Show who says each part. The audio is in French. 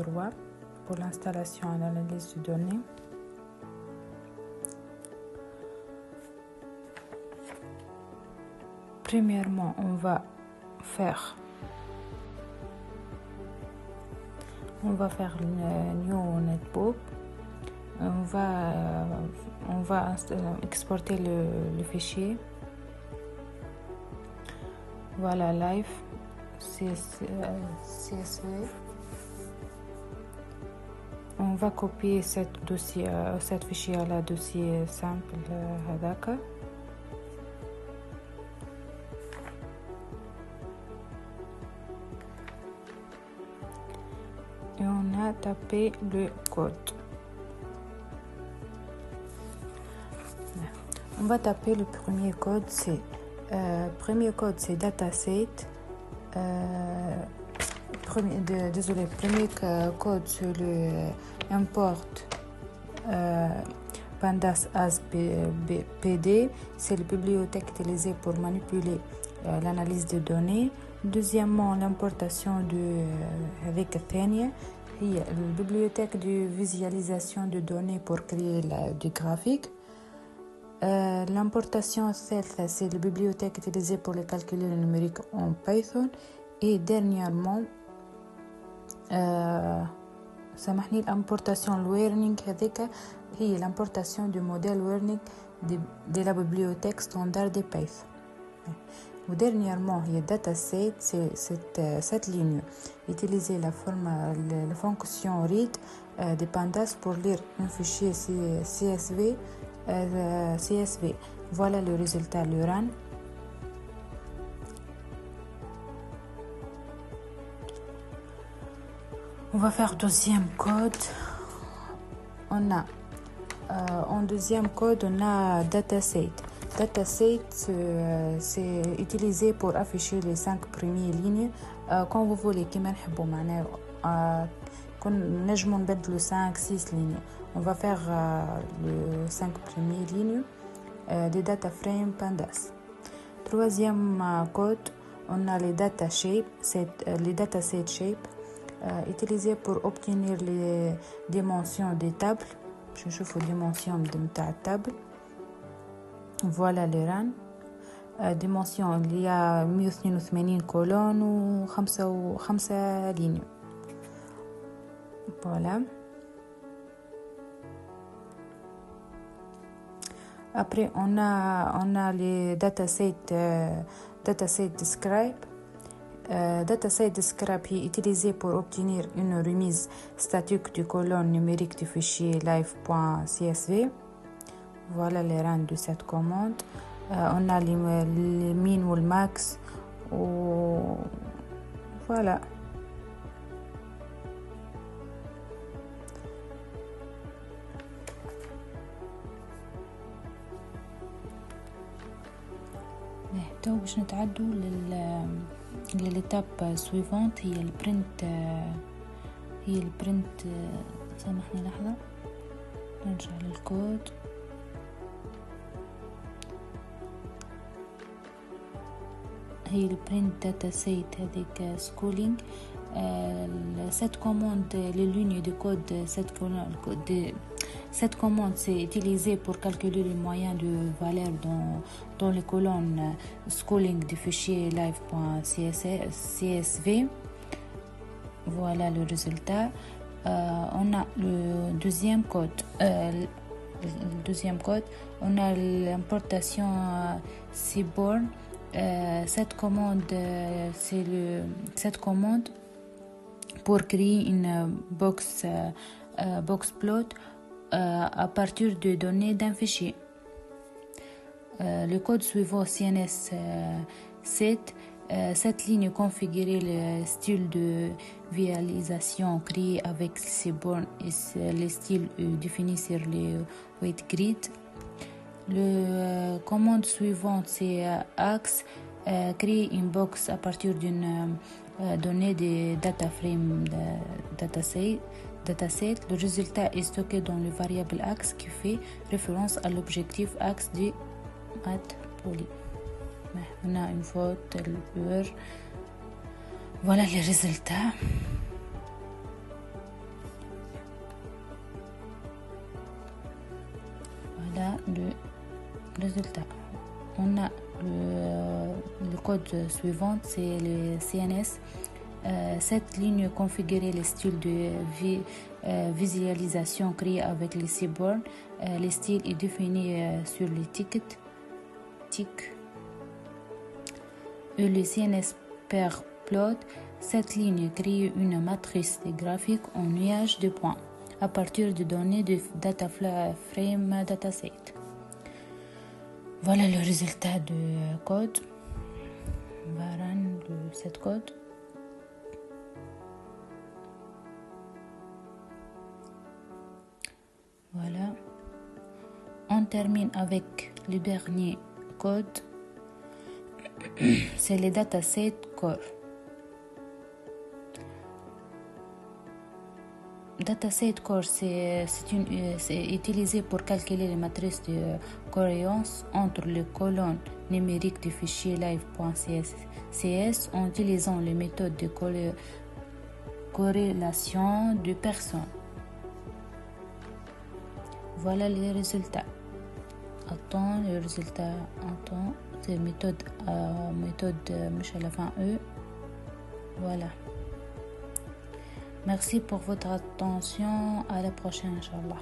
Speaker 1: 3 pour l'installation et l'analyse de données. Premièrement, on va faire le New Netbook. On va exporter le fichier. Voilà, live CSV. On va copier cette fichier à la dossier simple هذاك. Et on a tapé le code. On va taper le premier code, premier dataset. Premier code c'est le import pandas as PD, c'est la bibliothèque utilisée pour manipuler l'analyse de données. Deuxièmement, l'importation avec الثانية هي la bibliothèque de visualisation de données pour créer du graphique. L'importation الثالثة c'est la bibliothèque utilisée pour les calculs numériques en Python. Et dernièrement l'importation learning هذيك هي l'importation du modèle learning de la bibliothèque standard de Python. Ou dernièrement, il y a dataset, c'est cette ligne. Utiliser la fonction read de pandas pour lire un fichier CSV. Voilà le résultat, le run. On va faire deuxième code. En deuxième code, on a dataset. Dataset, c'est utilisé pour afficher les 5 premières lignes. Quand vous voulez, كما نحبوا معناه نجموا نبدلوا 5-6 lignes. On va faire les 5 premières lignes des data frame pandas. Troisième code, on a les data shape, les dataset shape utilisés pour obtenir les dimensions des tables. Je نشوفوا les dimensions de la table. Voilà le run. Dimension il y a 182 colonnes و 5 lignes. Voilà. Après on a les dataset describe. Dataset describe est utilisé pour obtenir une remise statique du colonne numérique du fichier live.csv. Voilà les rangs de cette commande. On a les min ou le max. Voilà. تو باش نتعدوا للإتاب suivante هي البرنت. سامحني لحظة نرجع للكود. هي البرنت داتا سيت هذيك سكولينج. cette commande les lignes de code cette commande c'est utilisé pour calculer les moyens de valeur dans les colonnes schooling du fichier live.csv. Voilà le résultat. On a le deuxième code. On a l'importation Seaborn. Cette commande pour créer une box plot à partir de données d'un fichier. Le code suivant CNS7. Cette ligne configure le style de visualisation créé avec Seaborn et les styles définis sur les weight grid. Le commande suivante c'est axe. Créer une box à partir d'une donnée de data frame dataset. Le résultat est stocké dans le variable axe qui fait référence à l'objectif axe du matplotlib. On a une faute, l'erreur. Voilà les résultats. résultats. On a le code suivant, c'est le CNS. Cette ligne configure les styles de visualisation créés avec les Seaborn. Les styles est défini sur les tickets. Et le CNS per plot. Cette ligne crée une matrice de graphique en nuage de points à partir de données de data frame dataset. Voilà le résultat du code. Voilà de cette code. Voilà. On termine avec le dernier code. C'est le dataset core. Dataset core, c'est utilisé pour calculer les matrices de cohérence entre les colonnes numériques du fichier live.css en utilisant les méthodes de corrélation de personnes. Voilà les résultats. Attends, les résultats. Attends, c'est méthode مش à la fin E. Voilà. Merci pour votre attention. À la prochaine, Inch'Allah.